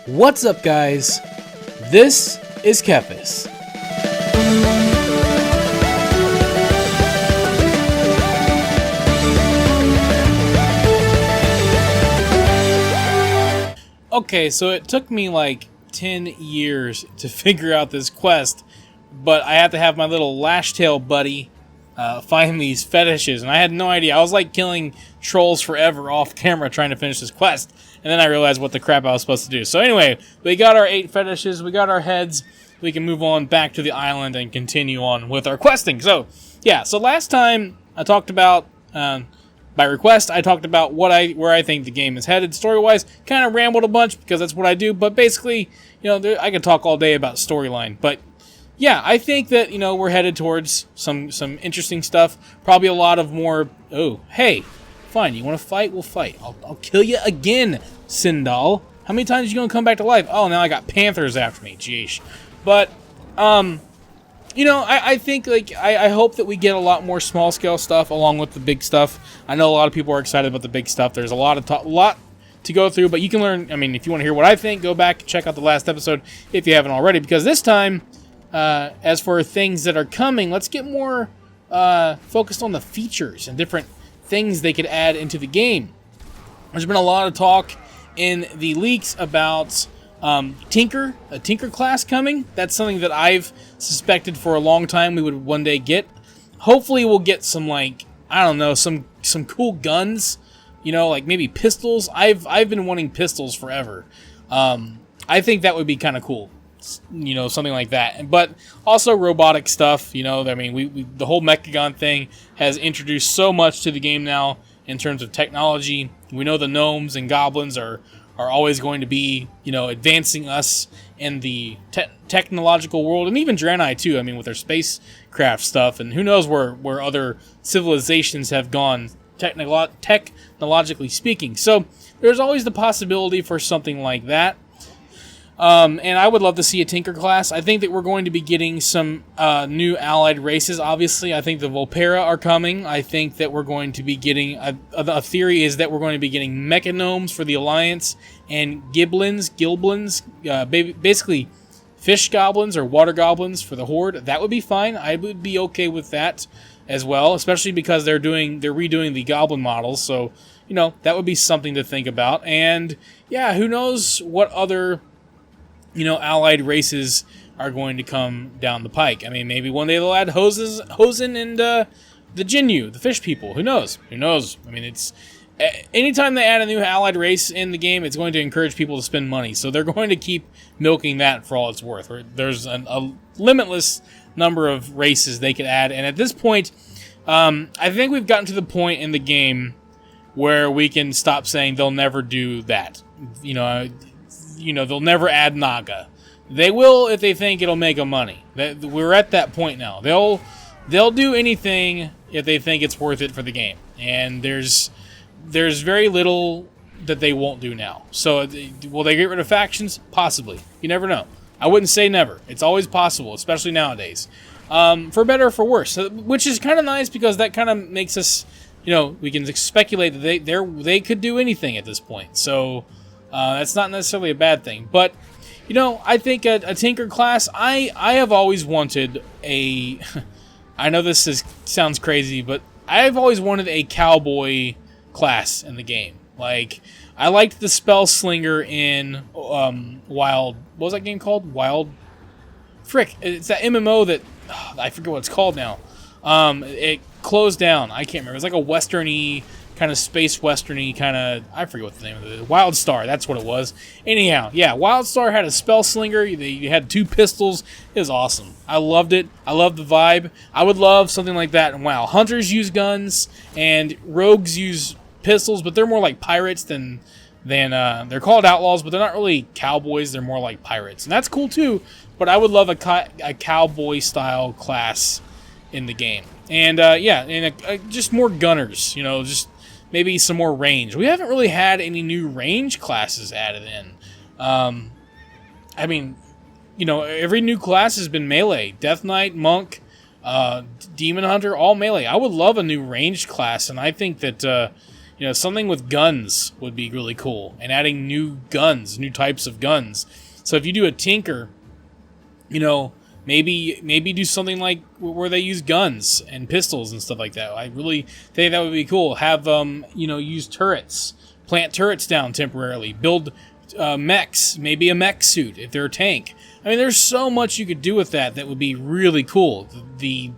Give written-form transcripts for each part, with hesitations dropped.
What's up, guys? This is Kephas. Okay, so it took me like 10 years to figure out this quest, but I had to have my little lashtail buddy find these fetishes, and I had no idea. I was like killing trolls forever off camera trying to finish this quest, and then I realized what the crap I was supposed to do. So anyway, we got our 8 fetishes, we got our heads, we can move on back to the island and continue on with our questing. So, yeah, so last time I talked about... by request, I talked about where I think the game is headed story-wise. Kind of rambled a bunch because that's what I do, but basically, I could talk all day about storyline. But yeah, I think that we're headed towards some interesting stuff. Probably a lot of more. Oh, hey, fine. You want to fight? We'll fight. I'll kill you again, Sindal. How many times are you gonna come back to life? Oh, now I got panthers after me. Jeesh. But I think, I hope that we get a lot more small-scale stuff along with the big stuff. I know a lot of people are excited about the big stuff. There's a lot to go through, but you can learn. I mean, if you want to hear what I think, go back and check out the last episode if you haven't already, because this time, as for things that are coming, let's get more focused on the features and different things they could add into the game. There's been a lot of talk in the leaks about... a Tinker class coming. That's something that I've suspected for a long time we would one day get. Hopefully we'll get some, some cool guns, like maybe pistols. I've been wanting pistols forever. I think that would be kind of cool, something like that. But also robotic stuff, the whole Mechagon thing has introduced so much to the game now in terms of technology. We know the gnomes and goblins are always going to be, advancing us in the technological world, and even Draenei too. I mean, with their spacecraft stuff, and who knows where other civilizations have gone, technologically speaking. So there's always the possibility for something like that. And I would love to see a Tinker class. I think that we're going to be getting some new allied races, obviously. I think the Volpera are coming. I think that we're going to be getting... A theory is that we're going to be getting Mechanomes for the Alliance and Gilblins, basically fish goblins or water goblins for the Horde. That would be fine. I would be okay with that as well, especially because they're redoing the goblin models. So, that would be something to think about. And, yeah, who knows what other... allied races are going to come down the pike. I mean, maybe one day they'll add Hosen and the Jinyu, the fish people. Who knows? I mean, it's... Anytime they add a new allied race in the game, it's going to encourage people to spend money. So they're going to keep milking that for all it's worth. There's a limitless number of races they could add. And at this point, I think we've gotten to the point in the game where we can stop saying they'll never do that. They'll never add Naga. They will if they think it'll make them money. We're at that point now. They'll do anything if they think it's worth it for the game. And there's very little that they won't do now. So will they get rid of factions? Possibly. You never know. I wouldn't say never. It's always possible, especially nowadays. For better or for worse, which is kind of nice because that kind of makes us, we can speculate that they could do anything at this point. So. That's not necessarily a bad thing. But, I think a Tinker class, I have always wanted a... I know this sounds crazy, but I've always wanted a cowboy class in the game. Like, I liked the Spell Slinger in Wild... What was that game called? Wild... Frick, it's that MMO that... I forget what it's called now. It closed down. I can't remember. It was like a western-y... kind of space westerny kind of, I forget what the name of it is. Wild Star, that's what it was. Anyhow, yeah, Wild Star had a spell slinger. You had 2 pistols. It was awesome. I loved it. I loved the vibe. I would love something like that in WoW. Hunters use guns and rogues use pistols, but they're more like pirates than they're called outlaws, but they're not really cowboys. They're more like pirates, and that's cool too. But I would love a cowboy style class in the game, and just more gunners. Just maybe some more range. We haven't really had any new range classes added in. Every new class has been melee. Death Knight, Monk, Demon Hunter, all melee. I would love a new ranged class, and I think that, Something with guns would be really cool, and adding new guns, new types of guns. So if you do a tinker, maybe do something like where they use guns and pistols and stuff like that. I really think that would be cool. Have use turrets, plant turrets down temporarily, build mechs, maybe a mech suit if they're a tank. I mean, there's so much you could do with that would be really cool. The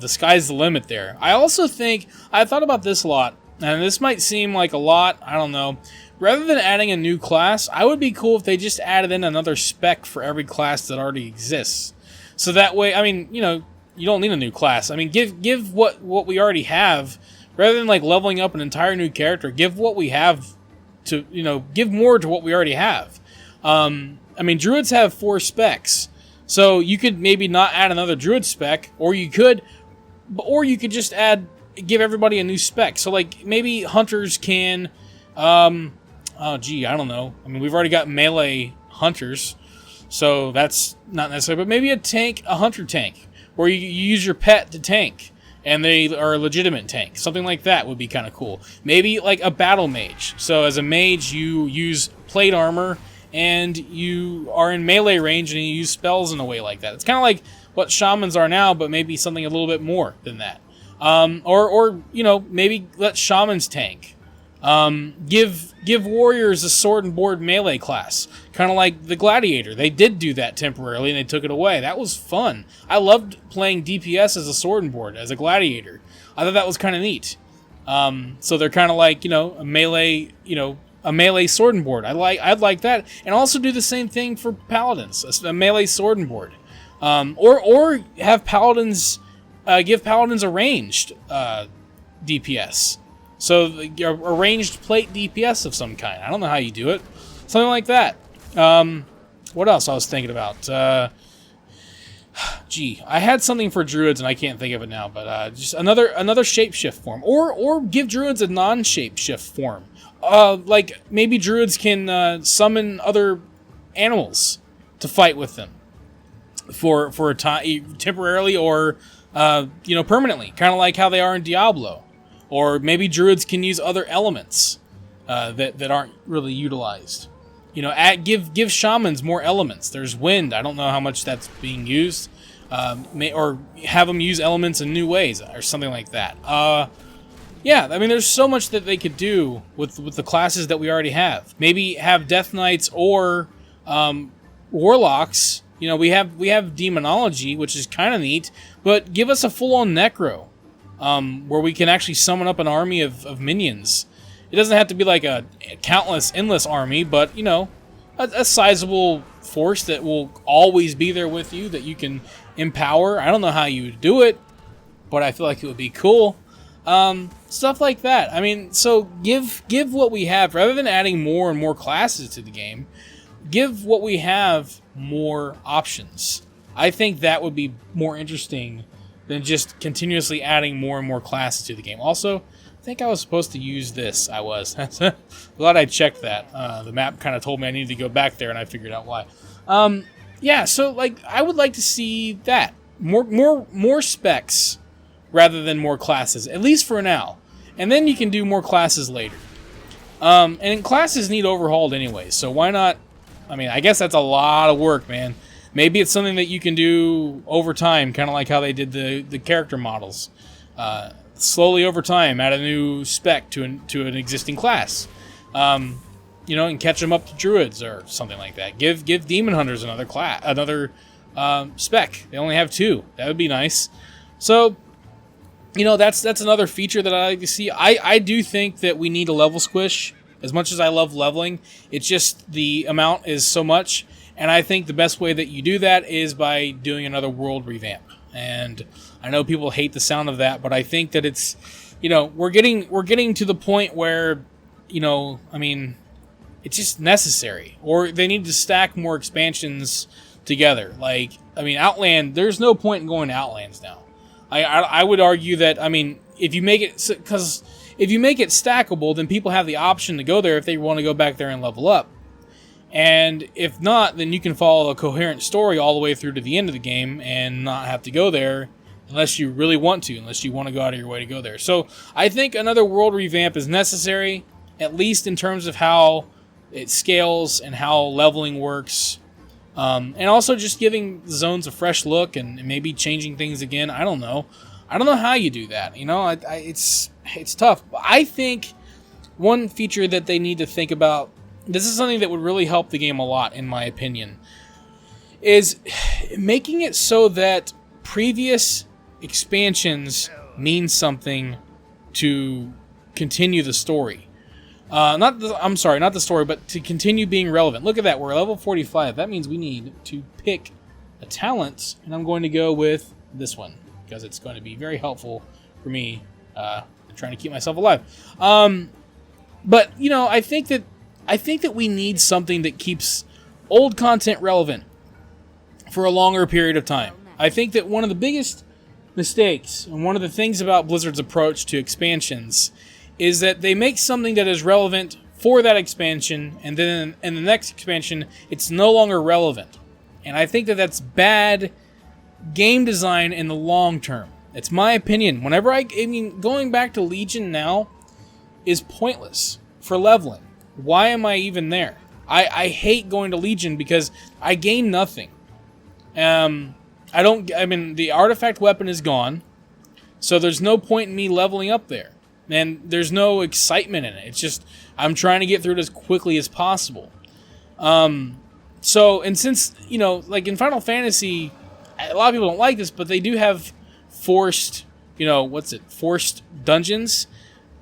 sky's the limit there. I also think, I thought about this a lot, and this might seem like a lot, I don't know. Rather than adding a new class, I would be cool if they just added in another spec for every class that already exists. So that way, you don't need a new class. I mean, give what we already have, rather than like leveling up an entire new character, give what we have to, give more to what we already have. Druids have 4 specs. So you could maybe not add another druid spec, or you could just give everybody a new spec. So like maybe hunters can, I don't know. I mean, we've already got melee hunters, so that's not necessary. But maybe a hunter tank, where you use your pet to tank, and they are a legitimate tank. Something like that would be kind of cool. Maybe like a battle mage. So as a mage, you use plate armor, and you are in melee range, and you use spells in a way like that. It's kind of like what shamans are now, but maybe something a little bit more than that. Maybe let shamans tank. Give warriors a sword and board melee class, kind of like the gladiator. They did do that temporarily, and they took it away. That was fun. I loved playing DPS as a sword and board, as a gladiator. I thought that was kind of neat. So they're kind of like a melee sword and board. I'd like that, and also do the same thing for paladins, a melee sword and board, or have paladins give paladins a ranged DPS. So a ranged plate DPS of some kind. I don't know how you do it. Something like that. What else I was thinking about? I had something for druids and I can't think of it now. But just another shapeshift form, or give druids a non-shapeshift form. Like maybe druids can summon other animals to fight with them for a time, temporarily or permanently. Kind of like how they are in Diablo. Or maybe druids can use other elements that aren't really utilized. Give shamans more elements. There's wind. I don't know how much that's being used. Or have them use elements in new ways or something like that. There's so much that they could do with the classes that we already have. Maybe have Death Knights or Warlocks. We have Demonology, which is kind of neat. But give us a full-on Necro. Where we can actually summon up an army of minions. It doesn't have to be like a countless, endless army, but, a sizable force that will always be there with you, that you can empower. I don't know how you would do it, but I feel like it would be cool. Stuff like that. I mean, so give what we have, rather than adding more and more classes to the game, give what we have more options. I think that would be more interesting than just continuously adding more and more classes to the game. Also, I think I was supposed to use this. I was. Glad I checked that. The map kind of told me I needed to go back there, and I figured out why. So I would like to see that. More specs rather than more classes, at least for now. And then you can do more classes later. And classes need overhauled anyway, so why not? I mean, I guess that's a lot of work, man. Maybe it's something that you can do over time, kind of like how they did the character models. Slowly over time, add a new spec to an existing class. And catch them up to druids or something like that. Give demon hunters another spec. They only have 2. That would be nice. So, that's another feature that I like to see. I do think that we need a level squish. As much as I love leveling, it's just the amount is so much. And I think the best way that you do that is by doing another world revamp. And I know people hate the sound of that, but I think that it's, we're getting to the point where, it's just necessary. Or they need to stack more expansions together. Outland, there's no point in going to Outlands now. I would argue that, if you make it stackable, then people have the option to go there if they want to go back there and level up. And if not, then you can follow a coherent story all the way through to the end of the game and not have to go there unless you really want to, unless you want to go out of your way to go there. So I think another world revamp is necessary, at least in terms of how it scales and how leveling works. And also just giving zones a fresh look and maybe changing things again. I don't know. I don't know how you do that. You know, it's tough. I think one feature that they need to think about, this is something that would really help the game a lot, in my opinion, is making it so that previous expansions mean something to continue the story. Not the story, but to continue being relevant. Look at that, we're level 45. That means we need to pick a talent, and I'm going to go with this one, because it's going to be very helpful for me trying to keep myself alive. But, you know, I think that we need something that keeps old content relevant for a longer period of time. I think that one of the biggest mistakes, and one of the things about Blizzard's approach to expansions, is that they make something that is relevant for that expansion, and then in the next expansion, it's no longer relevant. And I think that that's bad game design in the long term. It's my opinion. Whenever I mean, going back to Legion now is pointless for leveling. Why am I even there? I hate going to Legion because I gain nothing. The artifact weapon is gone, so there's no point in me leveling up there. And there's no excitement in it. It's just, I'm trying to get through it as quickly as possible. And since, you know, like in Final Fantasy, a lot of people don't like this, but they do have forced dungeons,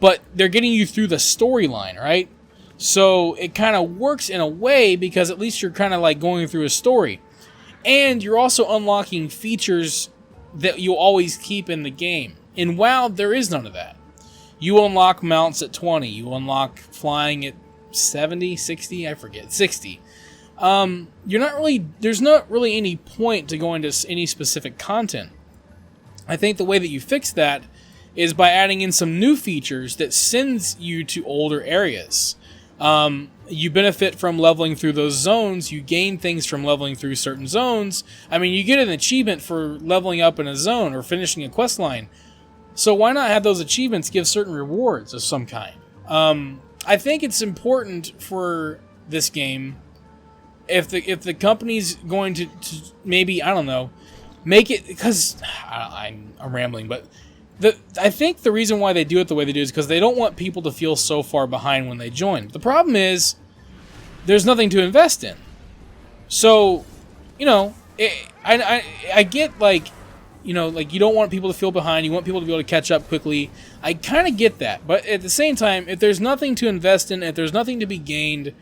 but they're getting you through the storyline, right? So it kind of works in a way, because at least you're kind of like going through a story. And you're also unlocking features that you'll always keep in the game. In WoW, there is none of that. You unlock mounts at 20. You unlock flying at 70, 60, I forget, 60. There's not really any point to going to any specific content. I think the way that you fix that is by adding in some new features that sends you to older areas. You benefit from leveling through those zones. You gain things from leveling through certain zones. I mean, you get an achievement for leveling up in a zone or finishing a quest line. So why not have those achievements give certain rewards of some kind? I think it's important for this game, if the company's going to maybe, I don't know, make it, because I'm rambling, but I think the reason why they do it the way they do is because they don't want people to feel so far behind when they join. The problem is there's nothing to invest in. So, you know, I get, like, you know, like, you don't want people to feel behind. You want people to be able to catch up quickly. I kind of get that. But at the same time, if there's nothing to invest in, if there's nothing to be gained,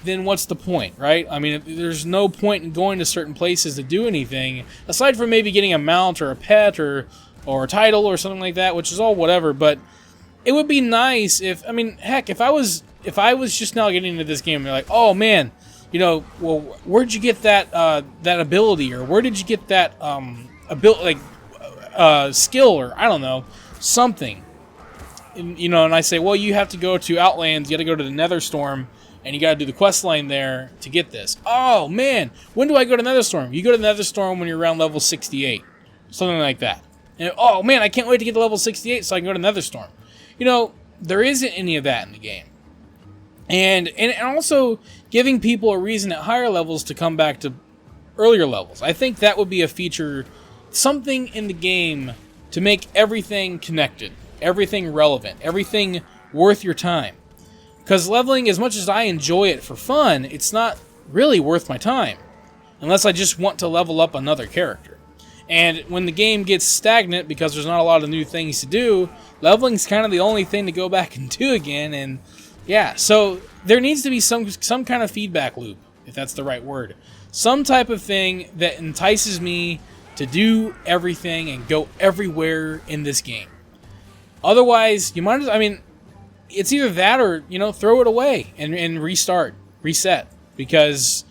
then what's the point, right? I mean, there's no point in going to certain places to do anything, aside from maybe getting a mount or a pet or a title or something like that, which is all whatever. But it would be nice if, I mean, heck, if I was just now getting into this game and they're like, oh man, you know, well, where'd you get that ability, or where did you get that skill, or I don't know, something. And, you know, and I say, well, you have to go to Outlands, you got to go to the Netherstorm, and you got to do the quest line there to get this. Oh man, when do I go to Netherstorm? You go to Netherstorm when you're around level 68, something like that. And oh man, I can't wait to get to level 68 so I can go to Netherstorm. You know, there isn't any of that in the game. And also giving people a reason at higher levels to come back to earlier levels. I think that would be a feature, something in the game to make everything connected, everything relevant, everything worth your time. Because leveling, as much as I enjoy it for fun, it's not really worth my time, unless I just want to level up another character. And when the game gets stagnant because there's not a lot of new things to do, leveling's kind of the only thing to go back and do again. And yeah, so there needs to be some kind of feedback loop, if that's the right word. Some type of thing that entices me to do everything and go everywhere in this game. Otherwise, you might as, I mean, it's either that or, you know, throw it away and reset. Because,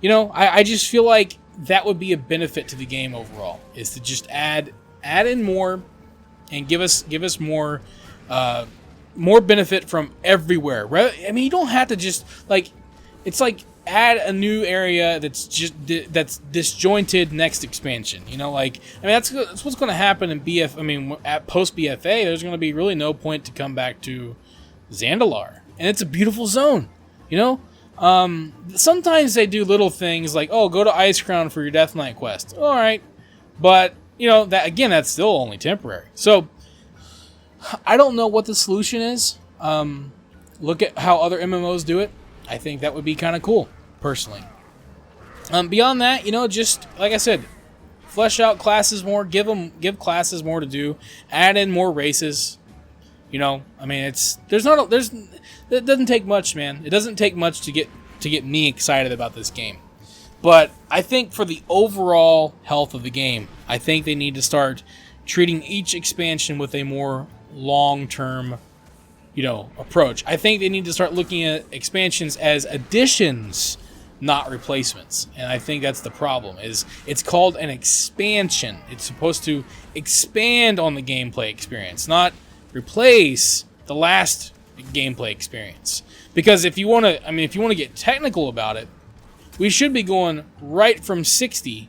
you know, I just feel like that would be a benefit to the game overall, is to just add in more and give us more benefit from everywhere. I mean, you don't have to just, like, it's like add a new area that's disjointed next expansion. You know, like, I mean, that's what's going to happen in BF. I mean, at post BFA, there's going to be really no point to come back to Zandalar, and it's a beautiful zone. You know, sometimes they do little things like, oh, go to Ice Crown for your Death Knight quest. All right, but you know that again, that's still only temporary. So I don't know what the solution is. Look at how other MMOs do it. I think that would be kind of cool, personally. Beyond that, you know, just like I said, flesh out classes more, give classes more to do, add in more races. You know, I mean, it doesn't take much, man. It doesn't take much to get me excited about this game. But I think for the overall health of the game, I think they need to start treating each expansion with a more long-term, you know, approach. I think they need to start looking at expansions as additions, not replacements. And I think that's the problem. Is it's called an expansion. It's supposed to expand on the gameplay experience, not replace the last gameplay experience. Because if you want to get technical about it, we should be going right from 60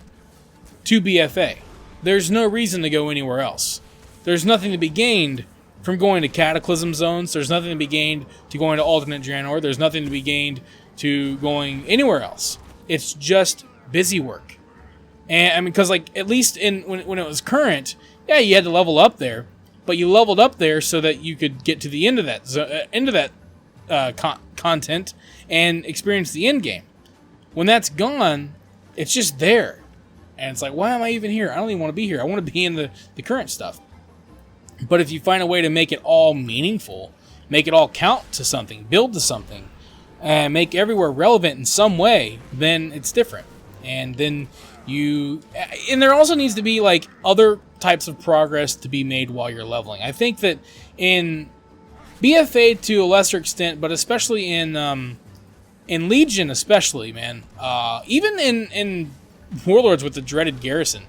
to BFA. There's no reason to go anywhere else. There's nothing to be gained from going to Cataclysm zones. There's nothing to be gained to going to alternate Draenor. There's nothing to be gained to going anywhere else. It's just busy work. And I mean, because like at least when it was current, yeah, you had to level up there, but you leveled up there so that you could get to the end of that content and experience the end game. When that's gone, it's just there, and it's like, why am I even here? I don't even want to be here. I want to be in the current stuff. But if you find a way to make it all meaningful, make it all count to something, build to something, and make everywhere relevant in some way, then it's different. And then and there also needs to be like other types of progress to be made while you're leveling. I think that in BFA to a lesser extent, but especially in Legion, especially, man, even in Warlords with the dreaded garrison,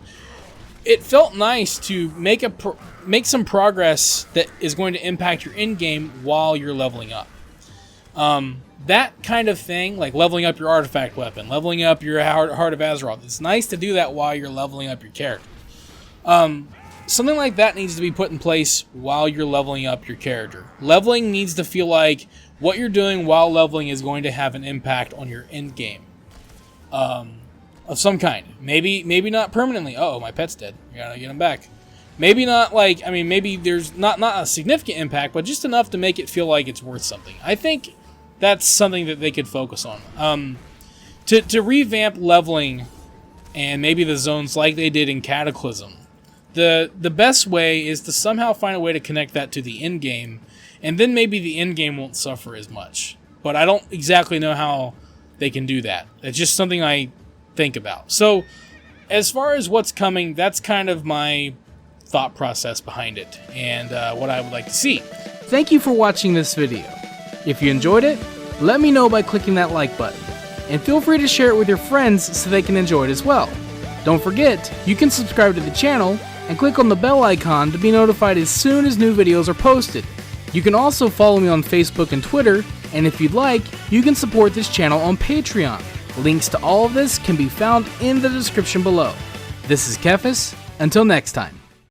it felt nice to make some progress that is going to impact your end game while you're leveling up. That kind of thing, like leveling up your artifact weapon, leveling up your Heart of Azeroth, it's nice to do that while you're leveling up your character. Something like that needs to be put in place while you're leveling up your character. Leveling needs to feel like what you're doing while leveling is going to have an impact on your end game. Of some kind. Maybe not permanently. Oh, my pet's dead. You gotta get him back. Maybe not like, I mean, maybe there's not a significant impact, but just enough to make it feel like it's worth something. I think that's something that they could focus on. To revamp leveling and maybe the zones like they did in Cataclysm, the best way is to somehow find a way to connect that to the end game, and then maybe the end game won't suffer as much. But I don't exactly know how they can do that. It's just something I think about. So as far as what's coming, that's kind of my thought process behind it and what I would like to see. Thank you for watching this video. If you enjoyed it, let me know by clicking that like button, and feel free to share it with your friends so they can enjoy it as well. Don't forget, you can subscribe to the channel and click on the bell icon to be notified as soon as new videos are posted. You can also follow me on Facebook and Twitter, and if you'd like, you can support this channel on Patreon. Links to all of this can be found in the description below. This is Kephas. Until next time.